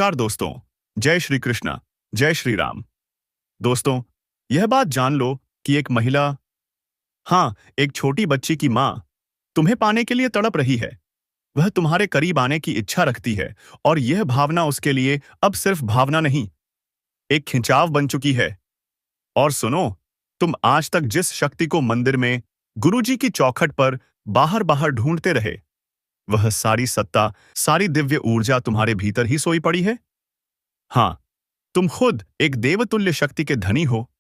नमस्कार दोस्तों। जय श्री कृष्णा। जय श्री राम। दोस्तों, यह बात जान लो कि एक महिला, हाँ, एक छोटी बच्ची की माँ तुम्हें पाने के लिए तड़प रही है। वह तुम्हारे करीब आने की इच्छा रखती है और यह भावना उसके लिए अब सिर्फ भावना नहीं, एक खिंचाव बन चुकी है। और सुनो, तुम आज तक जिस शक्ति को मंदिर में, गुरुजी की चौखट पर बाहर बाहर ढूंढते रहे, वह सारी सत्ता, सारी दिव्य ऊर्जा तुम्हारे भीतर ही सोई पड़ी है। हाँ, तुम खुद एक देवतुल्य शक्ति के धनी हो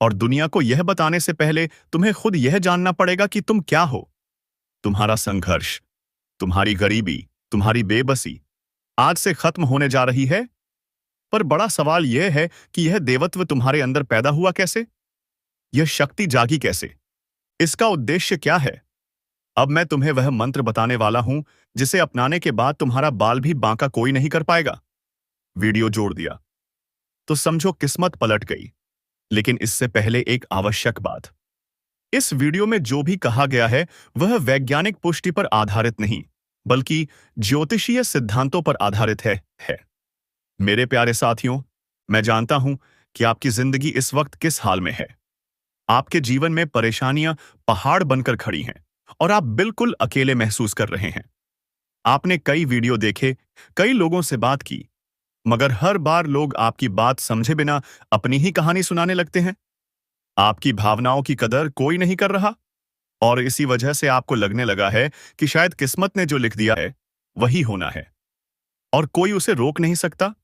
और दुनिया को यह बताने से पहले तुम्हें खुद यह जानना पड़ेगा कि तुम क्या हो। तुम्हारा संघर्ष, तुम्हारी गरीबी, तुम्हारी बेबसी आज से खत्म होने जा रही है। पर बड़ा सवाल यह है कि यह देवत्व तुम्हारे अंदर पैदा हुआ कैसे? यह शक्ति जागी कैसे? इसका उद्देश्य क्या है? अब मैं तुम्हें वह मंत्र बताने वाला हूं जिसे अपनाने के बाद तुम्हारा बाल भी बांका कोई नहीं कर पाएगा। वीडियो जोड़ दिया तो समझो किस्मत पलट गई। लेकिन इससे पहले एक आवश्यक बात, इस वीडियो में जो भी कहा गया है वह वैज्ञानिक पुष्टि पर आधारित नहीं, बल्कि ज्योतिषीय सिद्धांतों पर आधारित है। मेरे प्यारे साथियों, मैं जानता हूं कि आपकी जिंदगी इस वक्त किस हाल में है। आपके जीवन में परेशानियां पहाड़ बनकर खड़ी हैं और आप बिल्कुल अकेले महसूस कर रहे हैं। आपने कई वीडियो देखे, कई लोगों से बात की, मगर हर बार लोग आपकी बात समझे बिना अपनी ही कहानी सुनाने लगते हैं। आपकी भावनाओं की कदर कोई नहीं कर रहा और इसी वजह से आपको लगने लगा है कि शायद किस्मत ने जो लिख दिया है वही होना है और कोई उसे रोक नहीं सकता।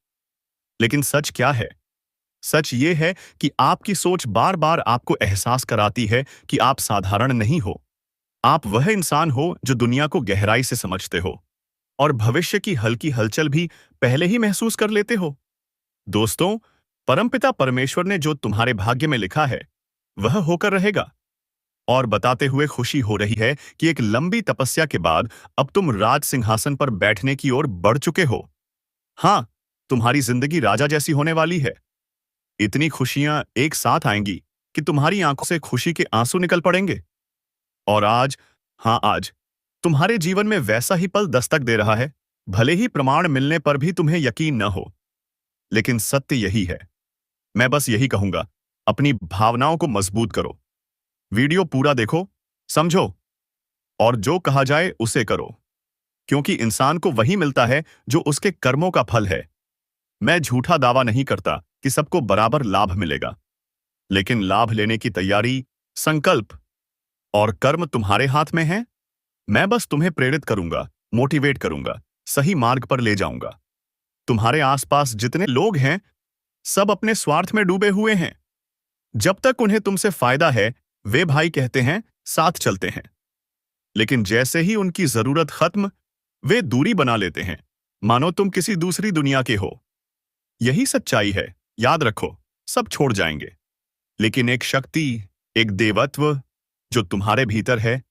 लेकिन सच क्या है? सच ये है कि आपकी सोच बार बार आपको एहसास कराती है कि आप साधारण नहीं हो। आप वह इंसान हो जो दुनिया को गहराई से समझते हो और भविष्य की हल्की हलचल भी पहले ही महसूस कर लेते हो। दोस्तों, परमपिता परमेश्वर ने जो तुम्हारे भाग्य में लिखा है वह होकर रहेगा। और बताते हुए खुशी हो रही है कि एक लंबी तपस्या के बाद अब तुम राज सिंहासन पर बैठने की ओर बढ़ चुके हो। हाँ, तुम्हारी जिंदगी राजा जैसी होने वाली है। इतनी खुशियां एक साथ आएंगी कि तुम्हारी आंखों से खुशी के आंसू निकल पड़ेंगे। और आज, हाँ आज, तुम्हारे जीवन में वैसा ही पल दस्तक दे रहा है, भले ही प्रमाण मिलने पर भी तुम्हें यकीन न हो। लेकिन सत्य यही है। मैं बस यही कहूंगा, अपनी भावनाओं को मजबूत करो। वीडियो पूरा देखो, समझो और जो कहा जाए उसे करो, क्योंकि इंसान को वही मिलता है जो उसके कर्मों का फल है। मैं झूठा दावा नहीं करता कि सबको बराबर लाभ मिलेगा, लेकिन लाभ लेने की तैयारी, संकल्प और कर्म तुम्हारे हाथ में है। मैं बस तुम्हें प्रेरित करूंगा, मोटिवेट करूंगा, सही मार्ग पर ले जाऊंगा। तुम्हारे आसपास जितने लोग हैं सब अपने स्वार्थ में डूबे हुए हैं। जब तक उन्हें तुमसे फायदा है वे भाई कहते हैं, साथ चलते हैं। लेकिन जैसे ही उनकी जरूरत खत्म, वे दूरी बना लेते हैं, मानो तुम किसी दूसरी दुनिया के हो। यही सच्चाई है। याद रखो, सब छोड़ जाएंगे, लेकिन एक शक्ति, एक देवत्व जो तुम्हारे भीतर है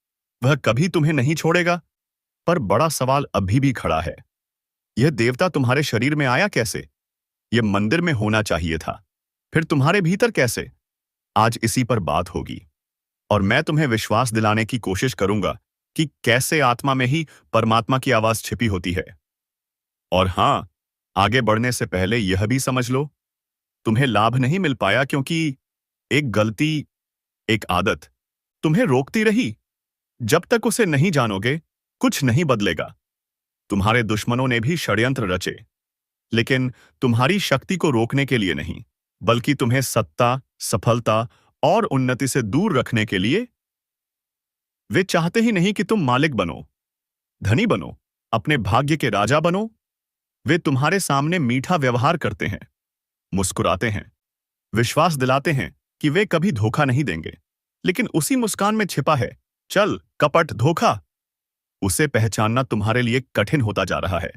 वह कभी तुम्हें नहीं छोड़ेगा। पर बड़ा सवाल अभी भी खड़ा है, यह देवता तुम्हारे शरीर में आया कैसे? यह मंदिर में होना चाहिए था, फिर तुम्हारे भीतर कैसे? आज इसी पर बात होगी और मैं तुम्हें विश्वास दिलाने की कोशिश करूंगा कि कैसे आत्मा में ही परमात्मा की आवाज छिपी होती है। और हां, आगे बढ़ने से पहले यह भी समझ लो, तुम्हें लाभ नहीं मिल पाया क्योंकि एक गलती, एक आदत तुम्हें रोकती रही। जब तक उसे नहीं जानोगे, कुछ नहीं बदलेगा। तुम्हारे दुश्मनों ने भी षड्यंत्र रचे, लेकिन तुम्हारी शक्ति को रोकने के लिए नहीं, बल्कि तुम्हें सत्ता, सफलता और उन्नति से दूर रखने के लिए। वे चाहते ही नहीं कि तुम मालिक बनो, धनी बनो, अपने भाग्य के राजा बनो। वे तुम्हारे सामने मीठा व्यवहार करते हैं, मुस्कुराते हैं, विश्वास दिलाते हैं कि वे कभी धोखा नहीं देंगे। लेकिन उसी मुस्कान में छिपा है चल, कपट, धोखा। उसे पहचानना तुम्हारे लिए कठिन होता जा रहा है।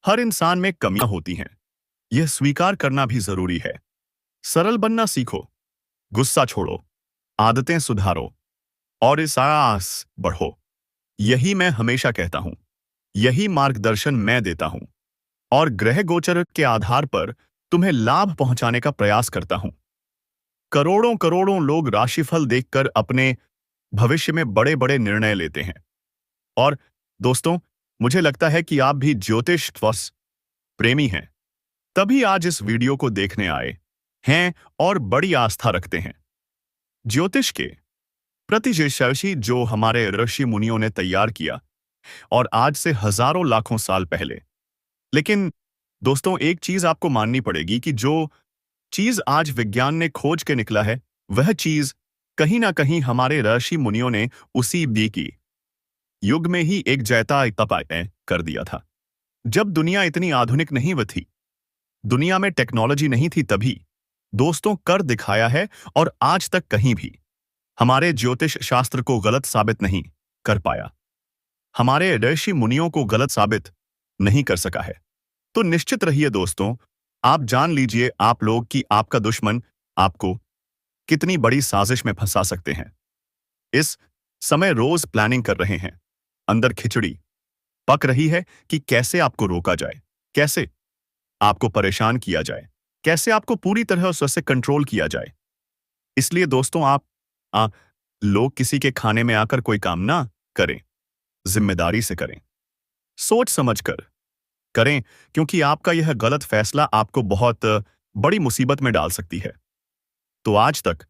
हर इंसान में कमियां होती हैं, यह स्वीकार करना भी जरूरी है। सरल बनना सीखो, गुस्सा छोड़ो, आदतें सुधारो और इस आस बढ़ो। यही मैं हमेशा कहता हूं, यही मार्गदर्शन मैं देता हूं और ग्रह गोचर के आधार पर तुम्हें लाभ पहुंचाने का प्रयास करता हूं। करोड़ों करोड़ों लोग राशिफल देखकर अपने भविष्य में बड़े बड़े निर्णय लेते हैं। और दोस्तों, मुझे लगता है कि आप भी ज्योतिष प्रेमी हैं। तभी आज इस वीडियो को देखने आए हैं और बड़ी आस्था रखते हैं ज्योतिष के प्रति ज्योतिषी जो हमारे ऋषि मुनियों ने तैयार किया और आज से हजारों लाखों साल पहले। लेकिन दोस्तों, एक चीज आपको माननी पड़ेगी कि जो चीज आज विज्ञान ने खोज के निकला है, वह चीज कहीं ना कहीं हमारे ऋषि मुनियों ने उसी बी की युग में ही एक जैता तपाए कर दिया था। जब दुनिया इतनी आधुनिक नहीं हुई थी, दुनिया में टेक्नोलॉजी नहीं थी, तभी दोस्तों कर दिखाया है और आज तक कहीं भी हमारे ज्योतिष शास्त्र को गलत साबित नहीं कर पाया, हमारे ऋषि मुनियों को गलत साबित नहीं कर सका है। तो निश्चित रहिए दोस्तों, आप जान लीजिए आप लोग कि आपका दुश्मन आपको कितनी बड़ी साजिश में फंसा सकते हैं। इस समय रोज प्लानिंग कर रहे हैं, अंदर खिचड़ी पक रही है कि कैसे आपको रोका जाए, कैसे आपको परेशान किया जाए, कैसे आपको पूरी तरह उससे कंट्रोल किया जाए। इसलिए दोस्तों, आप लोग किसी के खाने में आकर कोई काम ना करें, जिम्मेदारी से करें, सोच समझकर करें, क्योंकि आपका यह गलत फैसला आपको बहुत बड़ी मुसीबत में डाल सकती है। तो आज तक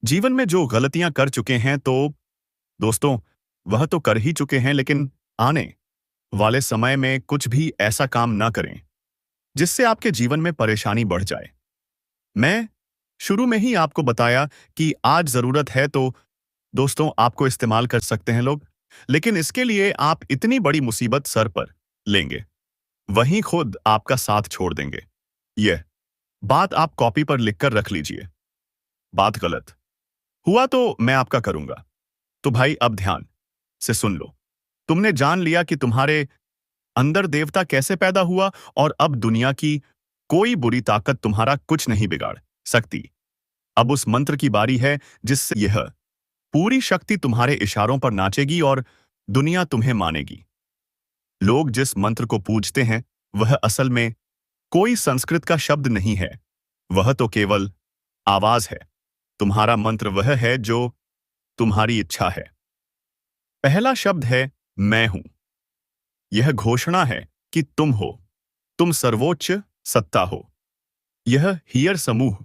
जीवन में जो गलतियां कर चुके हैं, तो दोस्तों वह तो कर ही चुके हैं, लेकिन आने वाले समय में कुछ भी ऐसा काम ना करें जिससे आपके जीवन में परेशानी बढ़ जाए। मैं शुरू में ही आपको बताया कि आज जरूरत है तो दोस्तों आपको इस्तेमाल कर सकते हैं लोग, लेकिन इसके लिए आप इतनी बड़ी मुसीबत सर पर लेंगे, वहीं खुद आपका साथ छोड़ देंगे। यह बात आप कॉपी पर लिखकर रख लीजिए। बात गलत हुआ तो मैं आपका करूंगा। तो भाई अब ध्यान से सुन लो। तुमने जान लिया कि तुम्हारे अंदर देवता कैसे पैदा हुआ और अब दुनिया की कोई बुरी ताकत तुम्हारा कुछ नहीं बिगाड़ सकती। अब उस मंत्र की बारी है जिससे यह पूरी शक्ति तुम्हारे इशारों पर नाचेगी और दुनिया तुम्हें मानेगी। लोग जिस मंत्र को पूजते हैं वह असल में कोई संस्कृत का शब्द नहीं है, वह तो केवल आवाज है। तुम्हारा मंत्र वह है जो तुम्हारी इच्छा है। पहला शब्द है मैं हूं। यह घोषणा है कि तुम हो, तुम सर्वोच्च सत्ता हो। यह हियर समूह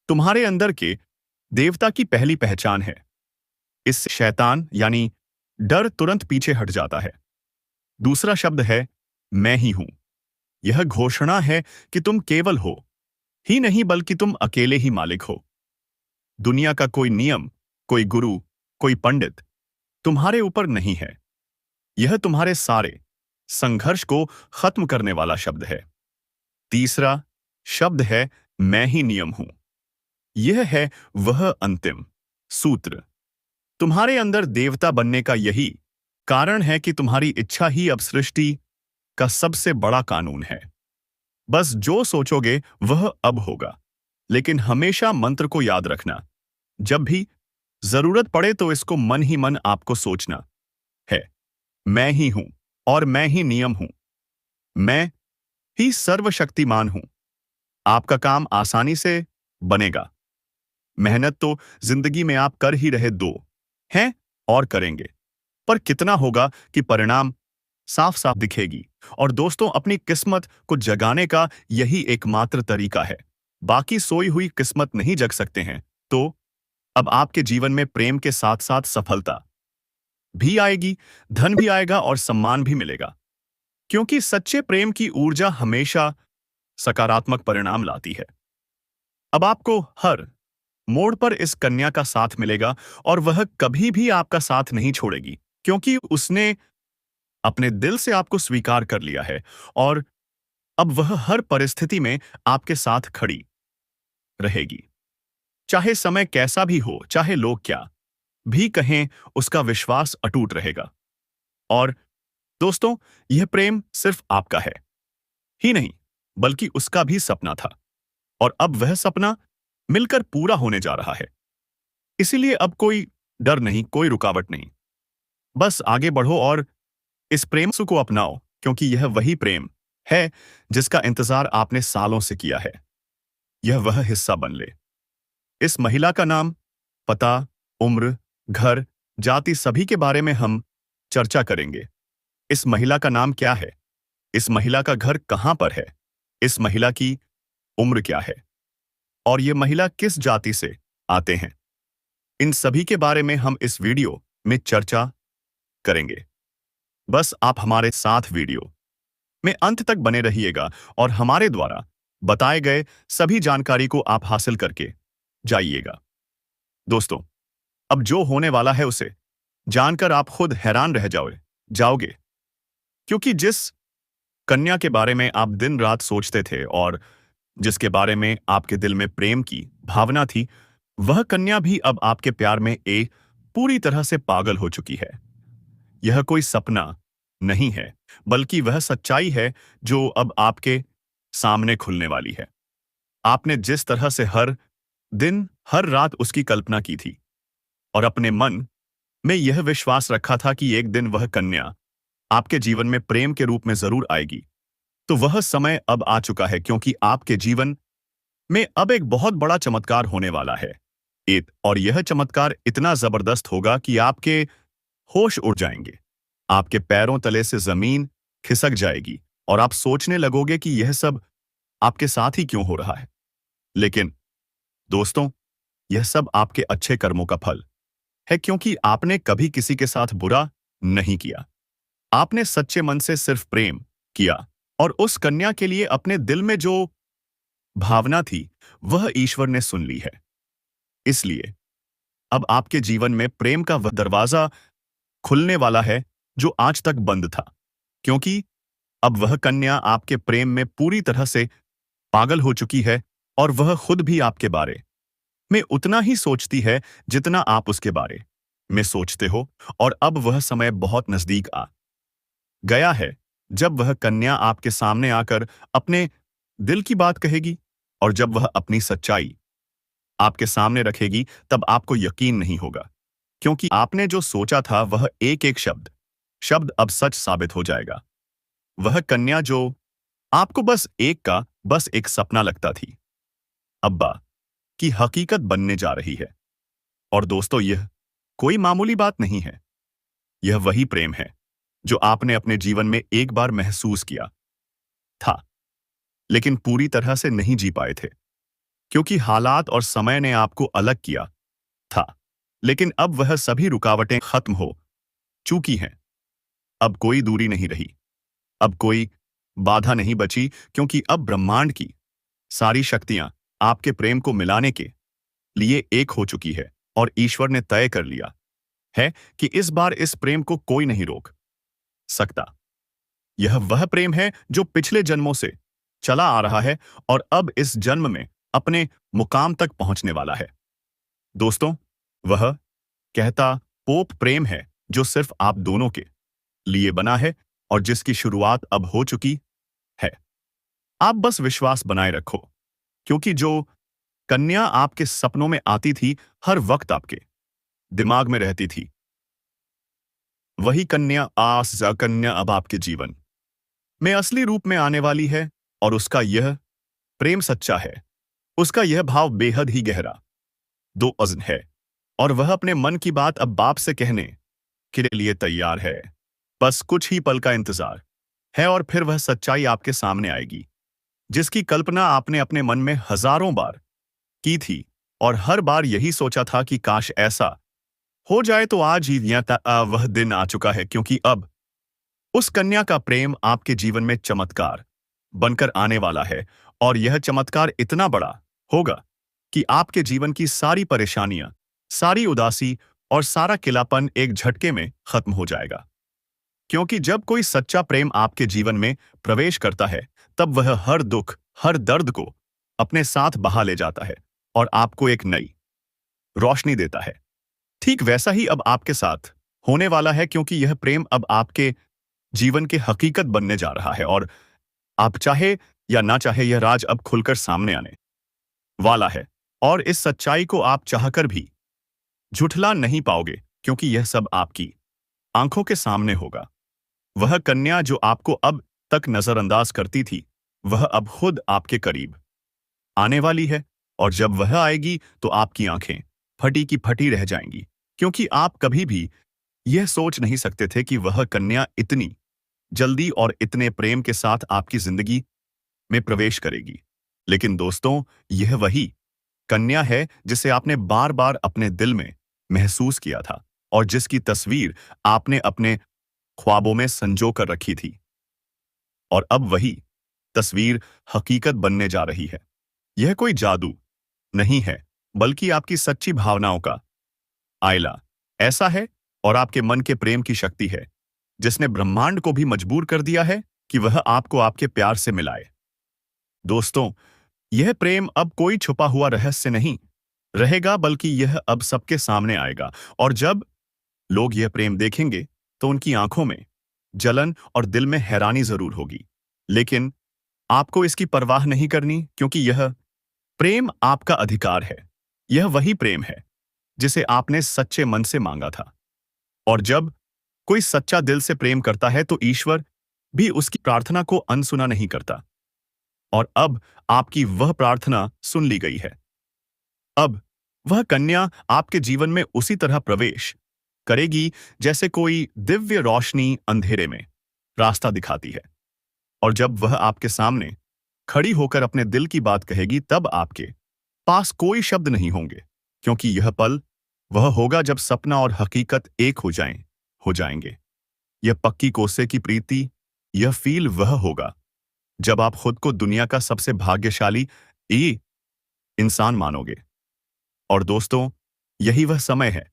तुम्हारे अंदर के देवता की पहली पहचान है। इससे शैतान यानी डर तुरंत पीछे हट जाता है। दूसरा शब्द है मैं ही हूं। यह घोषणा है कि तुम केवल हो ही नहीं, बल्कि तुम अकेले ही मालिक हो। दुनिया का कोई नियम, कोई गुरु, कोई पंडित तुम्हारे ऊपर नहीं है। यह तुम्हारे सारे संघर्ष को खत्म करने वाला शब्द है। तीसरा शब्द है मैं ही नियम हूं। यह है वह अंतिम सूत्र। तुम्हारे अंदर देवता बनने का यही कारण है कि तुम्हारी इच्छा ही अब सृष्टि का सबसे बड़ा कानून है। बस जो सोचोगे वह अब होगा। लेकिन हमेशा मंत्र को याद रखना, जब भी जरूरत पड़े तो इसको मन ही मन आपको सोचना है। मैं ही हूं और मैं ही नियम हूं। मैं ही सर्वशक्तिमान हूं। आपका काम आसानी से बनेगा। मेहनत तो जिंदगी में आप कर ही रहे दो हैं और करेंगे, पर कितना होगा कि परिणाम साफ साफ दिखेगी। और दोस्तों, अपनी किस्मत को जगाने का यही एकमात्र तरीका है। बाकी सोई हुई किस्मत नहीं जग सकते हैं। तो अब आपके जीवन में प्रेम के साथ साथ सफलता भी आएगी, धन भी आएगा और सम्मान भी मिलेगा, क्योंकि सच्चे प्रेम की ऊर्जा हमेशा सकारात्मक परिणाम लाती है। अब आपको हर मोड़ पर इस कन्या का साथ मिलेगा और वह कभी भी आपका साथ नहीं छोड़ेगी, क्योंकि उसने अपने दिल से आपको स्वीकार कर लिया है और अब वह हर परिस्थिति में आपके साथ खड़ी रहेगी। चाहे समय कैसा भी हो, चाहे लोग क्या भी कहें, उसका विश्वास अटूट रहेगा। और दोस्तों, यह प्रेम सिर्फ आपका है ही नहीं, बल्कि उसका भी सपना था और अब वह सपना मिलकर पूरा होने जा रहा है। इसीलिए अब कोई डर नहीं, कोई रुकावट नहीं। बस आगे बढ़ो और इस प्रेम को अपनाओ, क्योंकि यह वही प्रेम है जिसका इंतजार आपने सालों से किया है। यह वह हिस्सा बन ले। इस महिला का नाम, पता, उम्र, घर, जाति सभी के बारे में हम चर्चा करेंगे। इस महिला का नाम क्या है? इस महिला का घर कहां पर है? इस महिला की उम्र क्या है और ये महिला किस जाति से आते हैं, इन सभी के बारे में हम इस वीडियो में चर्चा करेंगे। बस आप हमारे साथ वीडियो में अंत तक बने रहिएगा और हमारे द्वारा बताए गए सभी जानकारी को आप हासिल करके जाइएगा। दोस्तों, अब जो होने वाला है उसे जानकर आप खुद हैरान रह जाओगे, क्योंकि जिस कन्या के बारे में आप दिन रात सोचते थे और जिसके बारे में आपके दिल में प्रेम की भावना थी, वह कन्या भी अब आपके प्यार में एक पूरी तरह से पागल हो चुकी है। यह कोई सपना नहीं है, बल्कि वह सच्चाई है जो अब आपके सामने खुलने वाली है। आपने जिस तरह से हर दिन हर रात उसकी कल्पना की थी और अपने मन में यह विश्वास रखा था कि एक दिन वह कन्या आपके जीवन में प्रेम के रूप में जरूर आएगी, तो वह समय अब आ चुका है, क्योंकि आपके जीवन में अब एक बहुत बड़ा चमत्कार होने वाला है। और यह चमत्कार इतना जबरदस्त होगा कि आपके होश उड़ जाएंगे, आपके पैरों तले से जमीन खिसक जाएगी और आप सोचने लगोगे कि यह सब आपके साथ ही क्यों हो रहा है। लेकिन दोस्तों, यह सब आपके अच्छे कर्मों का फल है, क्योंकि आपने कभी किसी के साथ बुरा नहीं किया। आपने सच्चे मन से सिर्फ प्रेम किया और उस कन्या के लिए अपने दिल में जो भावना थी वह ईश्वर ने सुन ली है। इसलिए अब आपके जीवन में प्रेम का वह दरवाजा खुलने वाला है जो आज तक बंद था, क्योंकि अब वह कन्या आपके प्रेम में पूरी तरह से पागल हो चुकी है और वह खुद भी आपके बारे में उतना ही सोचती है जितना आप उसके बारे में सोचते हो। और अब वह समय बहुत नजदीक आ गया है जब वह कन्या आपके सामने आकर अपने दिल की बात कहेगी, और जब वह अपनी सच्चाई आपके सामने रखेगी तब आपको यकीन नहीं होगा, क्योंकि आपने जो सोचा था वह एक एक शब्द अब सच साबित हो जाएगा। वह कन्या जो आपको बस एक सपना लगता थी, अब्बा की हकीकत बनने जा रही है। और दोस्तों, यह कोई मामूली बात नहीं है, यह वही प्रेम है जो आपने अपने जीवन में एक बार महसूस किया था, लेकिन पूरी तरह से नहीं जी पाए थे, क्योंकि हालात और समय ने आपको अलग किया था। लेकिन अब वह सभी रुकावटें खत्म हो चुकी हैं। अब कोई दूरी नहीं रही, अब कोई बाधा नहीं बची, क्योंकि अब ब्रह्मांड की सारी शक्तियां आपके प्रेम को मिलाने के लिए एक हो चुकी है और ईश्वर ने तय कर लिया है कि इस बार इस प्रेम को कोई नहीं रोक सकता। यह वह प्रेम है जो पिछले जन्मों से चला आ रहा है और अब इस जन्म में अपने मुकाम तक पहुंचने वाला है। दोस्तों, वह कहता पोप प्रेम है जो सिर्फ आप दोनों के लिए बना है और जिसकी शुरुआत अब हो चुकी है। आप बस विश्वास बनाए रखो, क्योंकि जो कन्या आपके सपनों में आती थी, हर वक्त आपके दिमाग में रहती थी, वही कन्या अब आपके जीवन में असली रूप में आने वाली है। और उसका यह प्रेम सच्चा है, उसका यह भाव बेहद ही गहरा दो अज़्न है, और वह अपने मन की बात अब बाप से कहने के लिए तैयार है। बस कुछ ही पल का इंतजार है और फिर वह सच्चाई आपके सामने आएगी, जिसकी कल्पना आपने अपने मन में हजारों बार की थी और हर बार यही सोचा था कि काश ऐसा हो जाए। तो आज ही वह दिन आ चुका है, क्योंकि अब उस कन्या का प्रेम आपके जीवन में चमत्कार बनकर आने वाला है। और यह चमत्कार इतना बड़ा होगा कि आपके जीवन की सारी परेशानियां, सारी उदासी और सारा किलापन एक झटके में खत्म हो जाएगा। क्योंकि जब कोई सच्चा प्रेम आपके जीवन में प्रवेश करता है, तब वह हर दुख, हर दर्द को अपने साथ बहा ले जाता है और आपको एक नई रोशनी देता है। ठीक वैसा ही अब आपके साथ होने वाला है, क्योंकि यह प्रेम अब आपके जीवन की हकीकत बनने जा रहा है और आप चाहे या ना चाहे यह राज अब खुलकर सामने आने वाला है। और इस सच्चाई को आप चाहकर भी झुठला नहीं पाओगे, क्योंकि यह सब आपकी आंखों के सामने होगा। वह कन्या जो आपको अब तक नजरअंदाज करती थी, वह अब खुद आपके करीब आने वाली है। और जब वह आएगी तो आपकी आंखें फटी की फटी रह जाएंगी, क्योंकि आप कभी भी यह सोच नहीं सकते थे कि वह कन्या इतनी जल्दी और इतने प्रेम के साथ आपकी जिंदगी में प्रवेश करेगी। लेकिन दोस्तों, यह वही कन्या है जिसे आपने बार बार अपने दिल में महसूस किया था और जिसकी तस्वीर आपने अपने ख्वाबों में संजो कर रखी थी। और अब वही तस्वीर हकीकत बनने जा रही है। यह कोई जादू नहीं है, बल्कि आपकी सच्ची भावनाओं का आयला ऐसा है और आपके मन के प्रेम की शक्ति है जिसने ब्रह्मांड को भी मजबूर कर दिया है कि वह आपको आपके प्यार से मिलाए। दोस्तों, यह प्रेम अब कोई छुपा हुआ रहस्य नहीं रहेगा, बल्कि यह अब सबके सामने आएगा। और जब लोग यह प्रेम देखेंगे तो उनकी आंखों में जलन और दिल में हैरानी जरूर होगी। लेकिन आपको इसकी परवाह नहीं करनी, क्योंकि यह प्रेम आपका अधिकार है। यह वही प्रेम है जिसे आपने सच्चे मन से मांगा था। और जब कोई सच्चा दिल से प्रेम करता है तो ईश्वर भी उसकी प्रार्थना को अनसुना नहीं करता। और अब आपकी वह प्रार्थना सुन ली गई है। अब वह कन्या आपके जीवन में उसी तरह प्रवेश करेगी जैसे कोई दिव्य रोशनी अंधेरे में रास्ता दिखाती है। और जब वह आपके सामने खड़ी होकर अपने दिल की बात कहेगी, तब आपके पास कोई शब्द नहीं होंगे, क्योंकि यह पल वह होगा जब सपना और हकीकत एक हो जाएंगे। यह पक्की कोसे की प्रीति, यह फील वह होगा जब आप खुद को दुनिया का सबसे भाग्यशाली ई इंसान मानोगे। और दोस्तों, यही वह समय है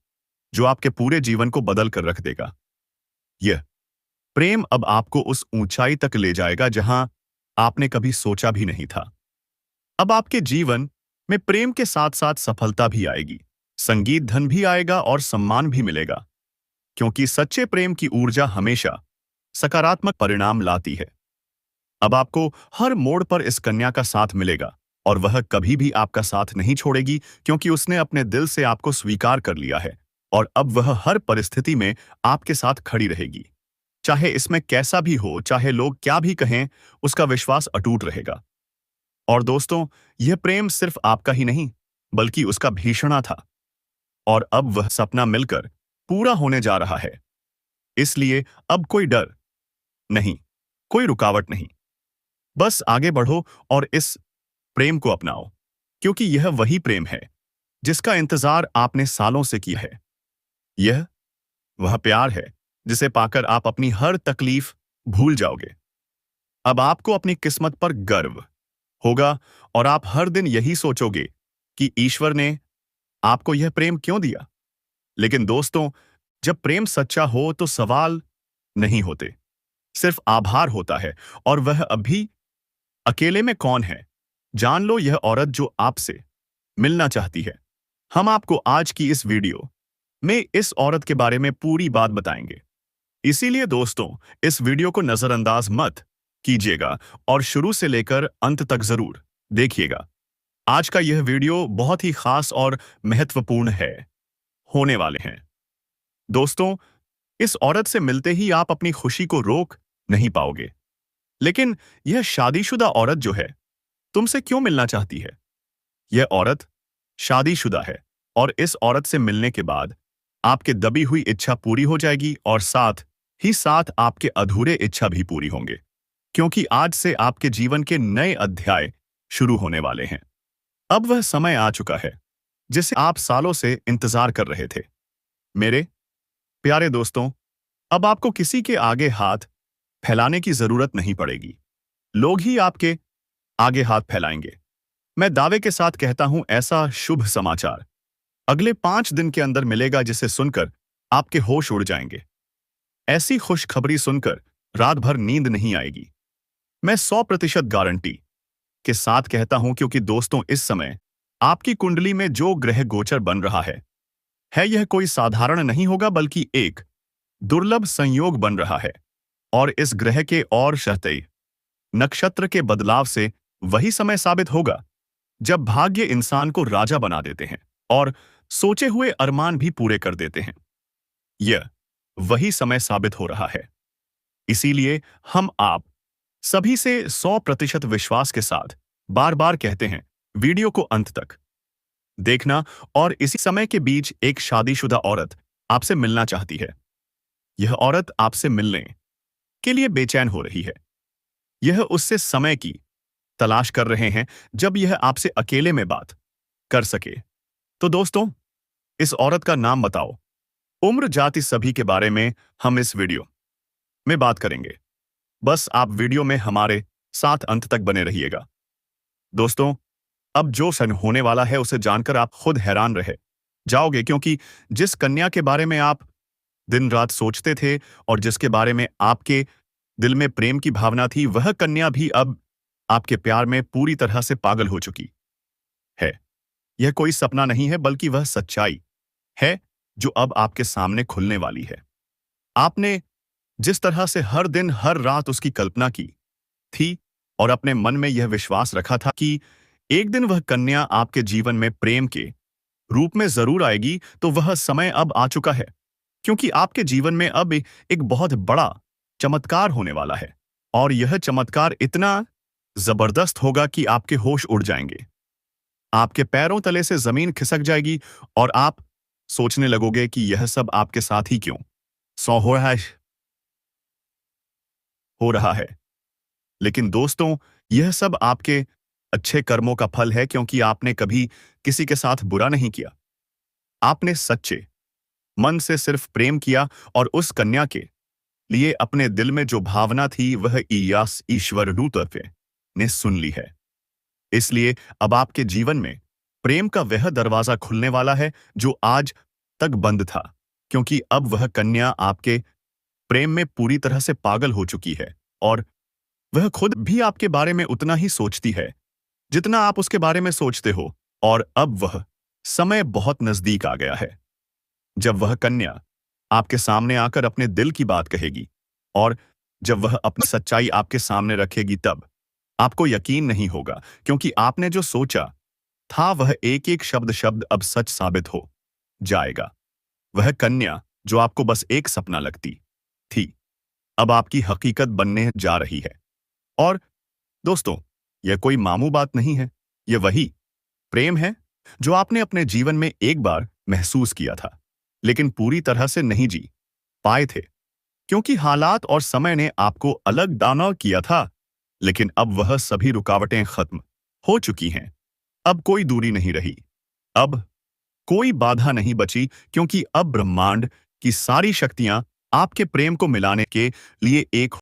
जो आपके पूरे जीवन को बदल कर रख देगा। यह प्रेम अब आपको उस ऊंचाई तक ले जाएगा जहां आपने कभी सोचा भी नहीं था। अब आपके जीवन में प्रेम के साथ साथ सफलता भी आएगी, संगीत, धन भी आएगा और सम्मान भी मिलेगा, क्योंकि सच्चे प्रेम की ऊर्जा हमेशा सकारात्मक परिणाम लाती है। अब आपको हर मोड़ पर इस कन्या का साथ मिलेगा और वह कभी भी आपका साथ नहीं छोड़ेगी, क्योंकि उसने अपने दिल से आपको स्वीकार कर लिया है। और अब वह हर परिस्थिति में आपके साथ खड़ी रहेगी, चाहे इसमें कैसा भी हो, चाहे लोग क्या भी कहें, उसका विश्वास अटूट रहेगा। और दोस्तों, यह प्रेम सिर्फ आपका ही नहीं, बल्कि उसका भीषणा था। और अब वह सपना मिलकर पूरा होने जा रहा है। इसलिए अब कोई डर नहीं, कोई रुकावट नहीं। बस आगे बढ़ो और इस प्रेम को अपनाओ, क्योंकि यह वही प्रेम है जिसका इंतजार आपने सालों से किया है। यह वह प्यार है जिसे पाकर आप अपनी हर तकलीफ भूल जाओगे। अब आपको अपनी किस्मत पर गर्व होगा और आप हर दिन यही सोचोगे कि ईश्वर ने आपको यह प्रेम क्यों दिया। लेकिन दोस्तों, जब प्रेम सच्चा हो तो सवाल नहीं होते, सिर्फ आभार होता है। और वह अभी अकेले में कौन है? जान लो, यह औरत जो आपसे मिलना चाहती है। हम आपको आज की इस वीडियो में इस औरत के बारे में पूरी बात बताएंगे। इसीलिए दोस्तों, इस वीडियो को नजरअंदाज मत कीजिएगा और शुरू से लेकर अंत तक जरूर देखिएगा। आज का यह वीडियो बहुत ही खास और महत्वपूर्ण होने वाले हैं। दोस्तों, इस औरत से मिलते ही आप अपनी खुशी को रोक नहीं पाओगे। लेकिन यह शादीशुदा औरत जो है, तुमसे क्यों मिलना चाहती है? यह औरत शादीशुदा है और इस औरत से मिलने के बाद आपके दबी हुई इच्छा पूरी हो जाएगी और साथ ही साथ आपके अधूरे इच्छा भी पूरी होंगे, क्योंकि आज से आपके जीवन के नए अध्याय शुरू होने वाले हैं। अब वह समय आ चुका है जिसे आप सालों से इंतजार कर रहे थे। मेरे प्यारे दोस्तों, अब आपको किसी के आगे हाथ फैलाने की जरूरत नहीं पड़ेगी। लोग ही आपके आगे हाथ फैलाएंगे। मैं दावे के साथ कहता हूं, ऐसा शुभ समाचार अगले 5 दिन के अंदर मिलेगा जिसे सुनकर आपके होश उड़ जाएंगे। ऐसी खुशखबरी सुनकर रात भर नींद नहीं आएगी। मैं 100% गारंटी के साथ कहता हूं, क्योंकि दोस्तों, इस समय आपकी कुंडली में जो ग्रह गोचर बन रहा है यह कोई साधारण नहीं होगा, बल्कि एक दुर्लभ संयोग बन रहा है। और इस ग्रह के और शतई नक्षत्र के बदलाव से वही समय साबित होगा जब भाग्य इंसान को राजा बना देते हैं और सोचे हुए अरमान भी पूरे कर देते हैं। यह वही समय साबित हो रहा है। इसीलिए हम आप सभी से 100% विश्वास के साथ बार बार कहते हैं, वीडियो को अंत तक देखना। और इसी समय के बीच एक शादीशुदा औरत आपसे मिलना चाहती है। यह औरत आपसे मिलने के लिए बेचैन हो रही है। यह उससे समय की तलाश कर रहे हैं जब यह आपसे अकेले में बात कर सके। तो दोस्तों, इस औरत का नाम बताओ। उम्र, जाति, सभी के बारे में हम इस वीडियो में बात करेंगे। बस आप वीडियो में हमारे साथ अंत तक बने रहिएगा। दोस्तों, अब जो सन होने वाला है उसे जानकर आप खुद हैरान रह जाओगे, क्योंकि जिस कन्या के बारे में आप दिन रात सोचते थे और जिसके बारे में आपके दिल में प्रेम की भावना थी, वह कन्या भी अब आपके प्यार में पूरी तरह से पागल हो चुकी है। यह कोई सपना नहीं है, बल्कि वह सच्चाई है जो अब आपके सामने खुलने वाली है। आपने जिस तरह से हर दिन हर रात उसकी कल्पना की थी और अपने मन में यह विश्वास रखा था कि एक दिन वह कन्या आपके जीवन में प्रेम के रूप में जरूर आएगी, तो वह समय अब आ चुका है, क्योंकि आपके जीवन में अब एक बहुत बड़ा चमत्कार होने वाला है। और यह चमत्कार इतना जबरदस्त होगा कि आपके होश उड़ जाएंगे, आपके पैरों तले से जमीन खिसक जाएगी और आप सोचने लगोगे कि यह सब आपके साथ ही क्यों सो हो रहा है। लेकिन दोस्तों, यह सब आपके अच्छे कर्मों का फल है, क्योंकि आपने कभी किसी के साथ बुरा नहीं किया। आपने सच्चे मन से सिर्फ प्रेम किया और उस कन्या के लिए अपने दिल में जो भावना थी वह ईयास ईश्वर रूतर्फे ने सुन ली है। इसलिए अब आपके जीवन में प्रेम का वह दरवाजा खुलने वाला है जो आज तक बंद था, क्योंकि अब वह कन्या आपके प्रेम में पूरी तरह से पागल हो चुकी है और वह खुद भी आपके बारे में उतना ही सोचती है जितना आप उसके बारे में सोचते हो। और अब वह समय बहुत नजदीक आ गया है जब वह कन्या आपके सामने आकर अपने दिल की बात कहेगी, और जब वह अपनी सच्चाई आपके सामने रखेगी तब आपको यकीन नहीं होगा, क्योंकि आपने जो सोचा था वह एक एक शब्द शब्द अब सच साबित हो जाएगा। वह कन्या जो आपको बस एक सपना लगती थी, अब आपकी हकीकत बनने जा रही है। और दोस्तों, यह कोई मामूली बात नहीं है, यह वही प्रेम है जो आपने अपने जीवन में एक बार महसूस किया था, लेकिन पूरी तरह से नहीं जी पाए थे, क्योंकि हालात और समय ने आपको अलग दाना किया था। लेकिन अब वह सभी रुकावटें खत्म हो चुकी हैं। अब कोई दूरी नहीं रही, अब कोई बाधा नहीं बची, क्योंकि अब ब्रह्मांड की सारी शक्तियां आपके प्रेम को मिलाने के लिए एक